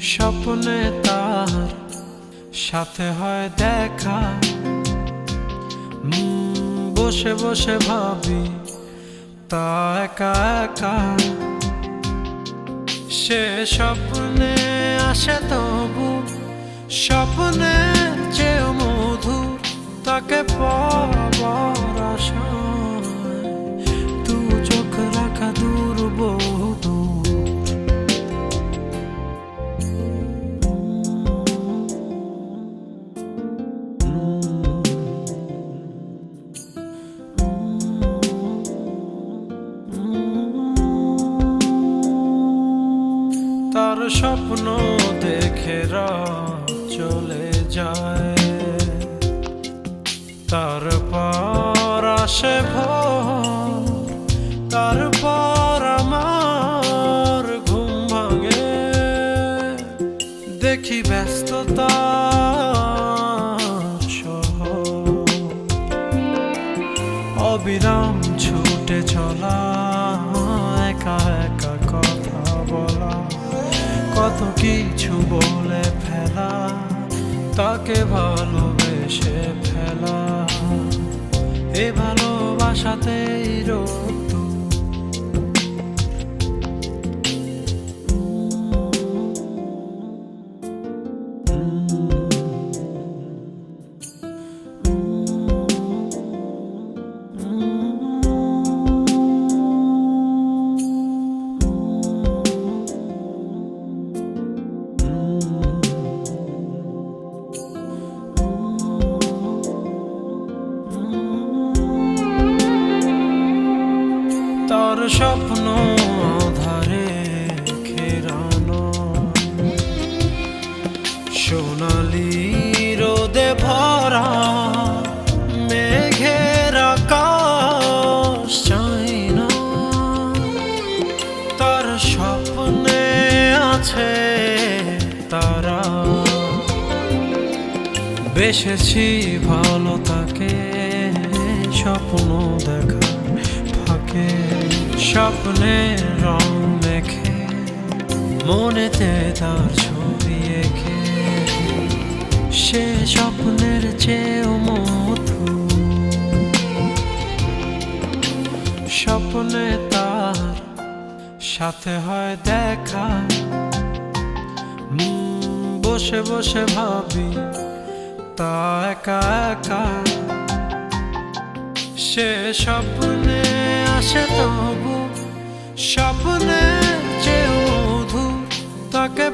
স্বপ্নে তার সাথে হয় দেখা। বসে বসে ভাবি তা একা একা। সে স্বপ্নে আসে তবু স্বপ্নে চেয়েও মধুর। তাকে পাবার আশায় দু চোখ রাখা দূর বহু দূর। তার স্বপ্ন দেখে রাত চলে যায়, তারপর আসে ভোর, তারপর আমার ঘুম ভাঙে। দেখি ব্যস্ততার শহর, অবিরাম ছুটে চলা, একা একা কথা বলা, কত কিছু বলে ফেলা, তাকে ভালোবেসে ফেলা। এ ভালোবাসাতেই রোদ্দুর। তার স্বপ্ন আধারে ঘেরানো, সোনালি রোদে ভরা, মেঘের আকাশ চাই না। তার স্বপ্নে আছে তারা, বেসেছি ভালো তাকে স্বপ্ন দেখা ফাঁকে। স্বপ্নের রং মেখে মনেতে তার ছবি এঁকে, সে স্বপ্নের চেয়েও মধুর। স্বপ্নে তার সাথে হয় দেখা। বসে বসে ভাবি তা একা একা। সে স্বপ্নে আসে তবু স্বপ্নে চেয়েও মধুর। তাকে